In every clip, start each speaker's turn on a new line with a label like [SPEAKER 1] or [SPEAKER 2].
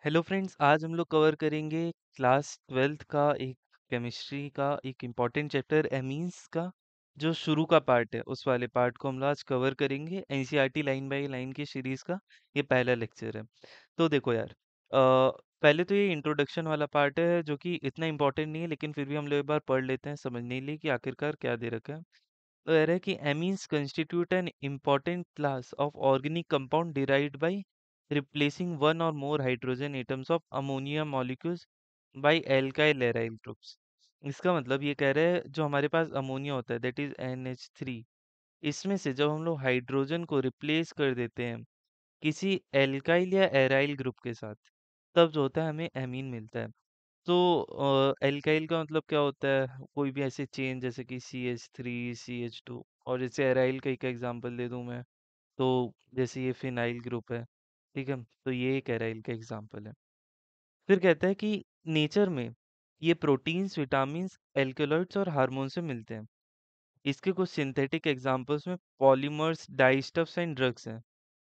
[SPEAKER 1] Hello friends, आज हम लोग कवर करेंगे क्लास 12th का एक केमिस्ट्री का एक इम्पॉर्टेंट चैप्टर एमीन्स का जो शुरू का पार्ट है। उस वाले पार्ट को हम लोग आज कवर करेंगे। एनसीईआरटी लाइन बाय लाइन की सीरीज का ये पहला लेक्चर है। तो देखो यार, पहले तो ये इंट्रोडक्शन वाला पार्ट है जो कि इतना इम्पोर्टेंट नहीं है, लेकिन फिर भी हम लोग एक बार पढ़ लेते हैं समझने के लिए कि आखिरकार क्या दे रखा है। तो कह रहा है कि amines constitute an important class of organic compound derived by replacing one or more hydrogen atoms of ammonia molecules by alkyl aryl groups। इसका मतलब ये कह रहे हैं जो हमारे पास अमोनिया होता है दैट इज NH3, इसमें से जब हम लोग हाइड्रोजन को रिप्लेस कर देते हैं किसी एल्काइल या एराइल ग्रुप के साथ, तब जो होता है हमें एमीन मिलता है। तो एल्काइल का मतलब क्या होता है? कोई भी ऐसे चेन जैसे कि CH3 CH2। और जैसे एराइल का एक एग्जांपल दे दूं मैं, तो जैसे ये फिनाइल ग्रुप है, ठीक है, तो ये एक एराइल का एग्जांपल है। फिर कहता है कि नेचर में ये प्रोटीन्स, विटामिन्स, एल्कलॉइड्स और हार्मोन से मिलते हैं। इसके कुछ सिंथेटिक एग्जांपल्स में पॉलीमर्स, डाइस्टफ्स एंड ड्रग्स हैं।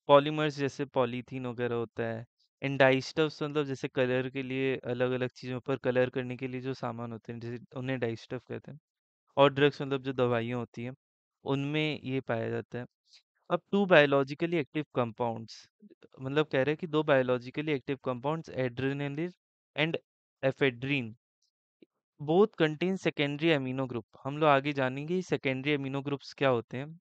[SPEAKER 1] पॉलीमर्स जैसे पॉलीथीन वगैरह होता है। एंड डाइस्टफ्स मतलब जैसे कलर के लिए, अलग अलग चीज़ों पर कलर करने के लिए जो सामान होते हैं, जैसे उन्हें डाइस्टफ कहते हैं। और ड्रग्स मतलब जो दवाइयाँ होती हैं, उनमें ये पाया जाता है। अब टू बायोलॉजिकली एक्टिव कंपाउंड्स, मतलब कह रहे हैं कि दो biologically active compounds adrenaline and ephedrine both contain secondary amino group. हम लोग आगे जानेंगे सेकेंडरी अमीनो ग्रुप्स क्या होते हैं।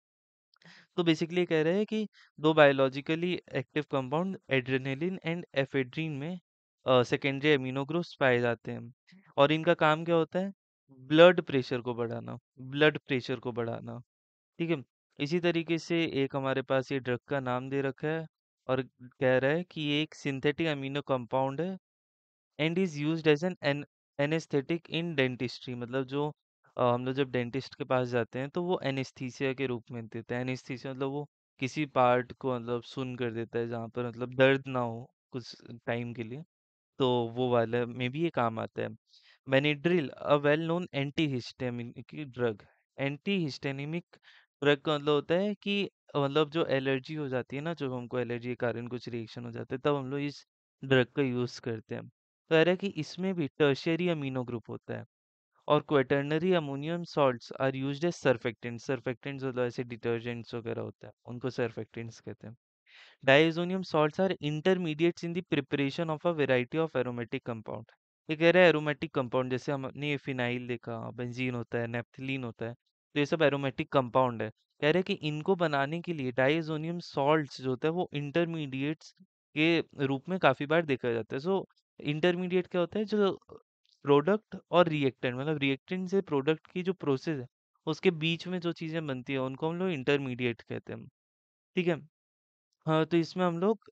[SPEAKER 1] तो बेसिकली कह रहे हैं कि दो biologically active compound adrenaline and ephedrine में सेकेंडरी अमीनो ग्रुप्स पाए जाते हैं। और इनका काम क्या होता है? ब्लड प्रेशर को बढ़ाना, ब्लड प्रेशर को बढ़ाना, ठीक है। इसी तरीके से एक हमारे पास ये ड्रग का नाम दे रखा है, और कह रहा है कि ये एक सिंथेटिक अमीनो कंपाउंड है and is used as an anesthetic in dentistry. मतलब जो हम लोग जब डेंटिस्ट के पास जाते हैं तो वो एनेस्थीसिया के रूप में देता है। एनेस्थीसिया मतलब वो किसी पार्ट को मतलब सुन कर देता है जहाँ पर मतलब दर्द ना हो कुछ टाइम के लिए, तो वो वाला में भी ये काम आता है। Benadryl a well known antihistaminic drug. Antihistaminic drug का मतलब होता है कि मतलब जो एलर्जी हो जाती है ना, जब हमको एलर्जी के कारण कुछ रिएक्शन हो जाता है, तब हम लोग इस ड्रग का यूज करते हैं। तो कह रहा है कि इसमें भी टर्शियरी अमीनो ग्रुप होता है। और quaternary ammonium salts are used as surfactants. Surfactants मतलब ऐसे डिटर्जेंट्स वगैरह होता है, उनको सर्फेक्टेंट्स कहते हैं। डाइज़ोनियम salts are intermediates in the preparation of a variety of aromatic compound। ये कह रहा है एरोमेटिक कंपाउंड, जैसे हमने ये फिनाइल देखा, बेंजीन होता है, नेप्थलीन होता है, तो ये सब एरोमेटिक कंपाउंड है। कह रहे हैं कि इनको बनाने के लिए डाइज़ोनियम सॉल्ट्स जो होता है वो इंटरमीडिएट्स के रूप में काफी बार देखा जाता है। सो इंटरमीडिएट क्या होता है? जो प्रोडक्ट और रिएक्टेंट, मतलब रिएक्टेंट से प्रोडक्ट की जो प्रोसेस है उसके बीच में जो चीजें बनती है उनको हम लोग इंटरमीडिएट कहते हैं, ठीक है। हाँ, तो इसमें हम लोग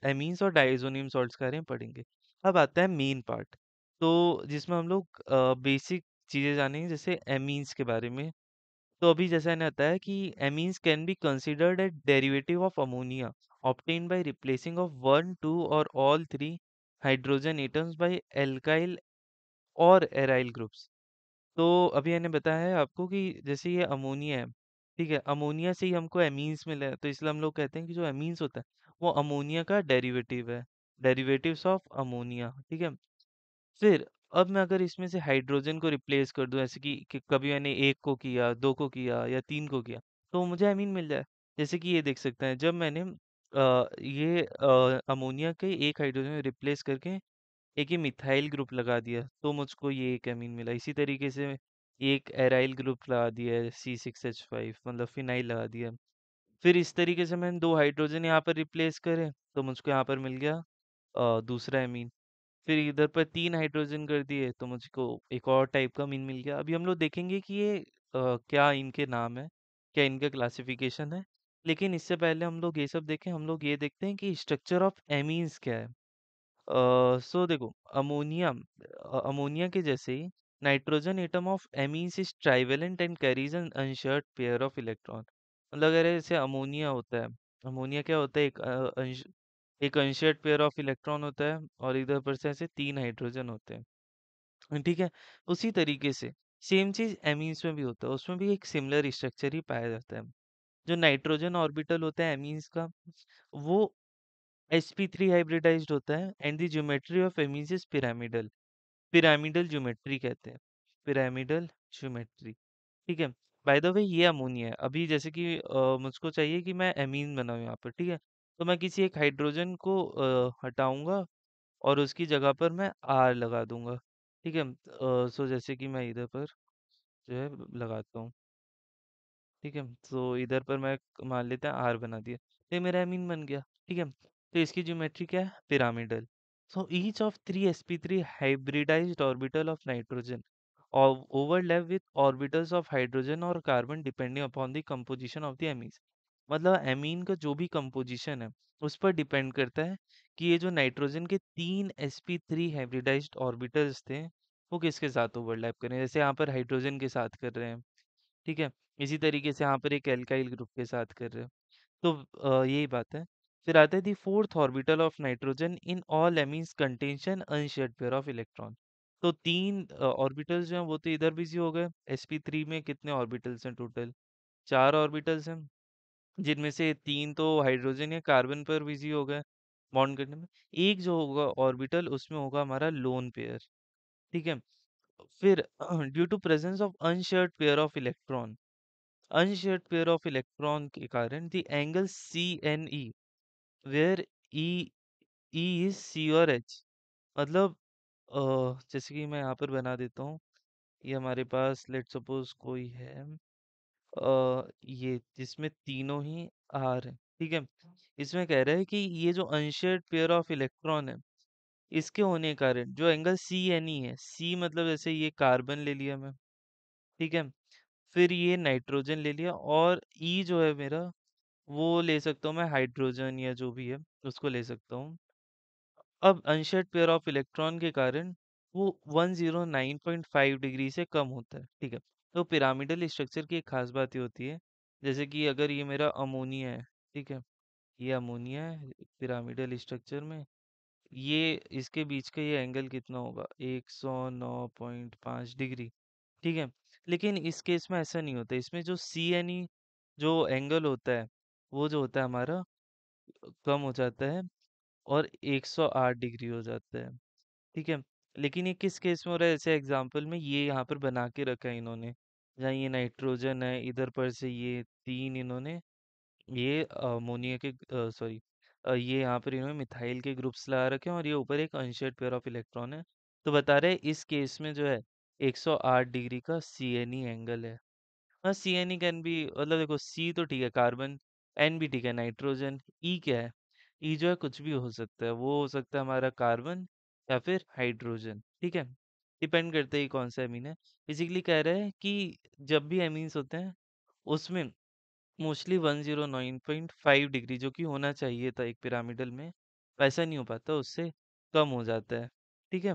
[SPEAKER 1] एमीन्स और डाइज़ोनियम सॉल्ट्स के बारे में पढ़ेंगे। अब आता है मेन पार्ट, तो जिसमें हम लोग बेसिक चीज़ें जानेंगे, जैसे एमीन्स के बारे में। तो अभी जैसा मैंने बताया कि amines can be considered a derivative of ammonia obtained by replacing of one, two or all three hydrogen atoms by alkyl or aryl groups। तो अभी मैंने बताया है आपको कि जैसे ये अमोनिया है, ठीक है, अमोनिया से ही हमको एमीन्स मिला है, तो इसलिए हम लोग कहते हैं कि जो एमीन्स होता है वो अमोनिया का डेरिवेटिव है, डेरिवेटिव्स ऑफ अमोनिया, ठीक है। फिर अब मैं अगर इसमें से हाइड्रोजन को रिप्लेस कर दूं, ऐसे कि कभी मैंने एक को किया, दो को किया या तीन को किया, तो मुझे एमीन मिल जाए। जैसे कि ये देख सकते हैं, जब मैंने ये अमोनिया के एक हाइड्रोजन रिप्लेस करके एक ये मिथाइल ग्रुप लगा दिया, तो मुझको ये एक एमीन मिला। इसी तरीके से एक एराइल ग्रुप लगा दिया है, C6H5 मतलब फिनाइल लगा दिया। फिर इस तरीके से मैंने दो हाइड्रोजन यहाँ पर रिप्लेस करे, तो मुझको यहाँ पर मिल गया दूसरा एमीन। फिर इधर पर तीन हाइड्रोजन कर दिए तो मुझको एक और टाइप का अमीन मिल गया। अभी हम लोग देखेंगे कि ये क्या इनके नाम है, क्या इनका क्लासिफिकेशन है। लेकिन इससे पहले हम लोग ये सब देखें, हम लोग ये देखते हैं कि स्ट्रक्चर ऑफ एमीन्स क्या है। सो देखो, अमोनिया, अमोनिया के जैसे ही nitrogen atom of amines is trivalent and carries an unshared pair of electron. मतलब अगर जैसे अमोनिया होता है, अमोनिया क्या होता है? एक अनशेयर्ड पेयर ऑफ इलेक्ट्रॉन होता है, और इधर पर से ऐसे तीन हाइड्रोजन होते हैं, ठीक है। उसी तरीके से सेम चीज एमीन्स में भी होता है, उसमें भी एक सिमिलर स्ट्रक्चर ही पाया जाता है। जो नाइट्रोजन ऑर्बिटल होता है एमीन्स का, वो sp3 हाइब्रिडाइज्ड होता है and the geometry of Emmys is pyramidal. Pyramidal geometry कहते हैं, पिरामिडल ज्योमेट्री। ठीक है। बाय द वे ये अमोनिया है। अभी जैसे कि मुझको चाहिए कि मैं एमीन बनाऊं यहाँ पर, ठीक है। तो मैं किसी एक हाइड्रोजन को हटाऊंगा और उसकी जगह पर मैं आर लगा दूंगा। ठीक है। सो जैसे कि मैं इधर पर जो है लगाता हूँ। ठीक है। तो इधर पर मैं मान लेते हैं आर बना दिया, तो ये मेरा एमीन बन गया। ठीक है। तो इसकी ज्योमेट्री क्या है? Pyramidal. So each of three sp3 hybridized orbital of nitrogen or overlap with orbitals of hydrogen or carbon depending upon the composition of the amines। मतलब एमीन का जो भी कंपोजिशन है उस पर डिपेंड करता है कि ये जो नाइट्रोजन के तीन sp3 हाइब्रिडाइज्ड ऑर्बिटल्स थे वो किसके साथ ओवरलैप करें। जैसे यहाँ पर हाइड्रोजन के साथ कर रहे हैं, ठीक है। इसी तरीके से यहाँ पर एक एल्काइल ग्रुप के साथ कर रहे हैं। तो यही बात है। फिर आता है the fourth orbital of nitrogen in all amines contention unshared pair of electron. तो तीन ऑर्बिटल्स जो हैं वो तो इधर बिजी हो गए। sp3 में कितने ऑर्बिटल्स हैं टोटल? चार ऑर्बिटल्स हैं, जिनमें से तीन तो हाइड्रोजन या कार्बन पर बिजी हो गए बॉन्ड करने में। एक जो होगा ऑर्बिटल उसमें होगा हमारा लोन पेयर। ठीक है। फिर due to presence of unshared pair of electron, unshared pair of electron के कारण the angle C N E where E E is C और एच। मतलब जैसे कि मैं यहाँ पर बना देता हूँ। ये हमारे पास लेट सपोज कोई है ये जिसमें तीनों ही आर है। ठीक है। इसमें कह रहा है कि ये जो अनशेयर्ड पेयर ऑफ इलेक्ट्रॉन है इसके होने के कारण जो एंगल सी एन ई है, सी मतलब जैसे ये कार्बन ले लिया मैं, ठीक है। फिर ये नाइट्रोजन ले लिया और ई जो है मेरा वो ले सकता हूँ मैं हाइड्रोजन या जो भी है उसको ले सकता हूँ। अब अनशेयर्ड पेयर ऑफ इलेक्ट्रॉन के कारण वो 109.5 डिग्री से कम होता है। ठीक है। तो पिरामिडल स्ट्रक्चर की एक खास बात ये होती है, जैसे कि अगर ये मेरा अमोनिया है, ठीक है, ये अमोनिया है पिरामिडल स्ट्रक्चर में, ये इसके बीच का ये एंगल कितना होगा? 109.5 डिग्री। ठीक है। लेकिन इस केस में ऐसा नहीं होता। इसमें जो सी एन ई जो एंगल होता है वो जो होता है हमारा कम हो जाता है और 108 डिग्री हो जाता है। ठीक है। लेकिन ये किस केस में हो रहा है? जैसे एग्जांपल में ये यहाँ पर बना के रखा है इन्होंने, जहाँ ये नाइट्रोजन है इधर पर से ये तीन इन्होंने ये अमोनिया के सॉरी ये यहाँ पर इन्होंने मिथाइल के ग्रुप्स लगा रखे हैं और ये ऊपर एक अनशेयर्ड पेयर ऑफ इलेक्ट्रॉन है। तो बता रहे हैं इस केस में जो है 108 डिग्री का सी एन ई एंगल है। हाँ, C N E can be, मतलब देखो सी तो ठीक है, कार्बन, एन भी ठीक है, नाइट्रोजन, ई क्या है? ई जो है कुछ भी हो सकता है, वो हो सकता है हमारा कार्बन या फिर हाइड्रोजन। ठीक है। डिपेंड करता है ये कौन सा एमीन है। बेसिकली कह रहे हैं कि जब भी एमीन्स होते हैं उसमें मोस्टली 109.5 डिग्री जो कि होना चाहिए था एक पिरामिडल में, वैसा नहीं हो पाता, उससे कम हो जाता है। ठीक है।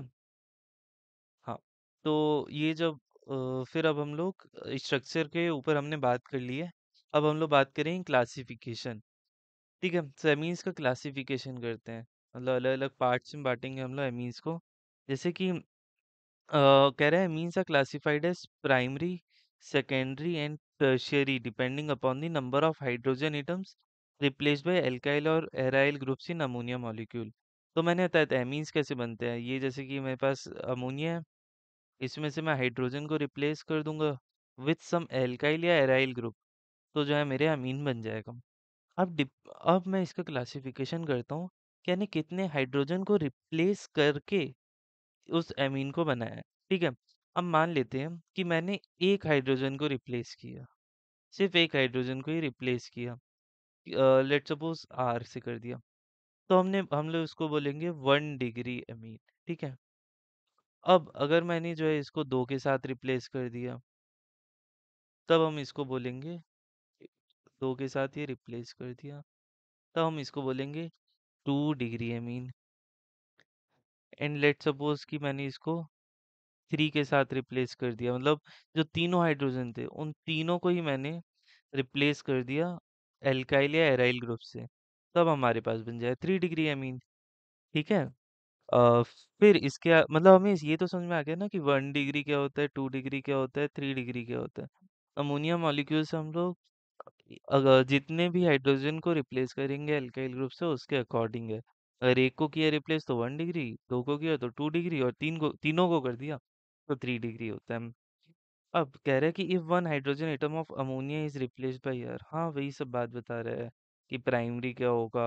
[SPEAKER 1] हाँ। तो ये जब फिर अब हम लोग स्ट्रक्चर के ऊपर हमने बात कर ली है। अब हम लोग बात करें क्लासिफिकेशन। ठीक है। तो एमीन्स का क्लासिफिकेशन करते हैं, मतलब अलग अलग पार्ट्स में बांटेंगे हम लोग एमीन्स को। जैसे कि कह रहे हैं amines are classified as primary, secondary and tertiary depending upon the number of hydrogen atoms replaced by alkyl और aryl groups in ammonia molecule. तो मैंने बताया था एमीन्स कैसे बनते हैं। ये जैसे कि मेरे पास अमोनिया है, इसमें से मैं हाइड्रोजन को रिप्लेस कर दूंगा विथ सम एल्काइल या एराइल ग्रुप, तो जो है मेरे अमीन बन जाएगा। अब मैं इसका क्लासिफिकेशन करता हूँ कि यानी कितने हाइड्रोजन को रिप्लेस करके उस एमीन को बनाया है। ठीक है। अब मान लेते हैं कि मैंने एक हाइड्रोजन को रिप्लेस किया, सिर्फ एक हाइड्रोजन को ही रिप्लेस किया, लेट सपोज आर से कर दिया। तो हम लोग उसको बोलेंगे 1 डिग्री एमीन। ठीक है। अब अगर मैंने जो है इसको दो के साथ रिप्लेस कर दिया, तब हम इसको बोलेंगे, दो के साथ ये रिप्लेस कर दिया, तब हम इसको बोलेंगे 2 degree amine. And let suppose कि मैंने इसको थ्री के साथ रिप्लेस कर दिया, मतलब जो तीनों हाइड्रोजन थे उन तीनों को ही मैंने रिप्लेस कर दिया एल्काइल या एराइल ग्रुप से, तब हमारे पास बन जाए 3 डिग्री एमीन। ठीक है। फिर मतलब हमें ये तो समझ में आ गया ना कि 1 डिग्री क्या होता है, 2 डिग्री क्या होता है, 3 डिग्री क्या होता है। अमोनिया मॉलिक्यूल से हम लोग अगर जितने भी हाइड्रोजन को रिप्लेस करेंगे अल्काइल ग्रुप से उसके अकॉर्डिंग है। अगर एक को किया रिप्लेस तो 1 डिग्री, दो को किया तो 2 डिग्री, और तीनों को कर दिया तो 3 डिग्री होता है। अब कह रहा है कि if one hydrogen atom of ammonia is replaced by air, हाँ वही सब बात बता रहा है कि प्राइमरी क्या होगा,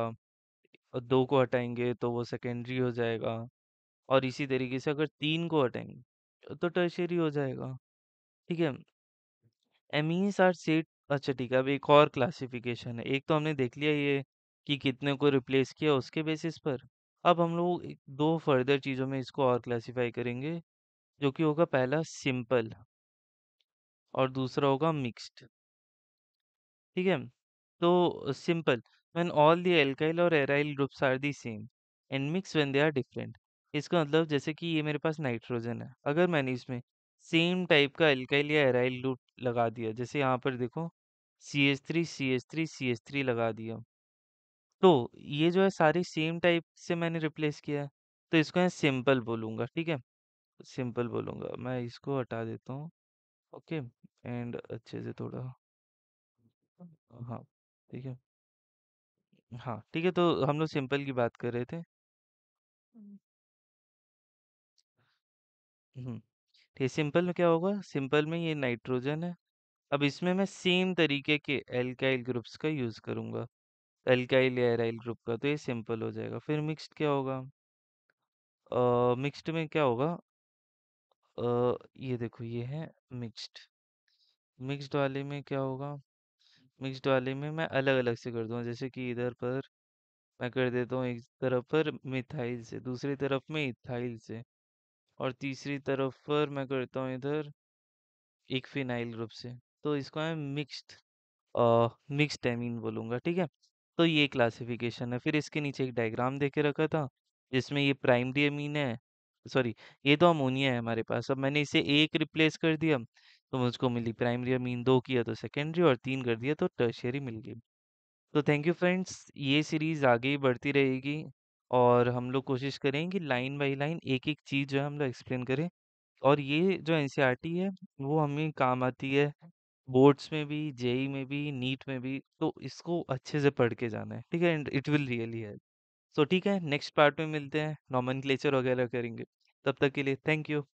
[SPEAKER 1] और दो को हटाएंगे तो वो सेकेंडरी हो जाएगा, और इसी तरीके से अगर तीन को हटाएंगे तो टर्शियरी हो जाएगा। ठीक है। एमीन्स आर सेट, अच्छा ठीक है, अब एक और क्लासिफिकेशन है। एक तो हमने देख लिया ये कि कितने को रिप्लेस किया उसके बेसिस पर। अब हम लोग दो फर्दर चीज़ों में इसको और क्लासिफाई करेंगे, जो कि होगा पहला सिंपल और दूसरा होगा मिक्स्ड। ठीक है। तो simple, when all the alkyl और aryl groups are the same, and mix when they are different. इसका मतलब जैसे कि ये मेरे पास नाइट्रोजन है, अगर मैंने इसमें सेम टाइप का एल्काइल या एराइल ग्रुप लगा दिया, जैसे यहाँ पर देखो CH3 CH3 CH3 लगा दिया, तो ये जो है सारे सेम टाइप से मैंने रिप्लेस किया है, तो इसको मैं सिंपल बोलूंगा। ठीक है, सिंपल बोलूंगा। मैं इसको हटा देता हूँ। ओके, एंड अच्छे से थोड़ा, हाँ ठीक है। हाँ ठीक है, तो हम लोग सिंपल की बात कर रहे थे। हम्म। ठीक है, सिंपल में क्या होगा, सिंपल में ये नाइट्रोजन है। अब इसमें मैं सेम तरीके के एल्काइल ग्रुप्स का यूज करूंगा, एल्काइल या एराइल ग्रुप का, तो ये सिंपल हो जाएगा। फिर मिक्स्ड क्या होगा, मिक्स्ड में क्या होगा, ये देखो ये है मिक्स्ड। मिक्स्ड वाले में क्या होगा, मिक्स्ड वाले में मैं अलग अलग से कर दूंगा, जैसे कि इधर पर मैं कर देता हूँ एक तरफ पर मिथाइल से, दूसरी तरफ में इथाइल से, और तीसरी तरफ पर मैं करता हूँ इधर एक फिनाइल ग्रुप से। तो इसको मैं मिक्स्ड मिक्स्ड एमीन बोलूंगा। ठीक है, तो ये क्लासिफिकेशन है। फिर इसके नीचे एक डायग्राम दे के रखा था जिसमें ये प्राइमरी अमीन है, सॉरी ये तो अमोनिया है हमारे पास। अब मैंने इसे एक रिप्लेस कर दिया तो मुझको मिली प्राइमरी अमीन, दो किया तो सेकेंडरी, और तीन कर दिया तो टर्शियरी मिल गई। तो थैंक यू फ्रेंड्स, ये सीरीज आगे ही बढ़ती रहेगी, और हम लोग कोशिश करेंगे कि लाइन बाय लाइन एक एक चीज़ जो है हम लोग एक्सप्लेन करें। और ये जो एनसीईआरटी है वो हमें काम आती है बोर्ड्स में भी, जेई में भी, नीट में भी, तो इसको अच्छे से पढ़ के जाना है। ठीक है, and it will really help. So ठीक है, नेक्स्ट पार्ट में मिलते हैं, नॉमेनक्लेचर वगैरह करेंगे। तब तक के लिए थैंक यू।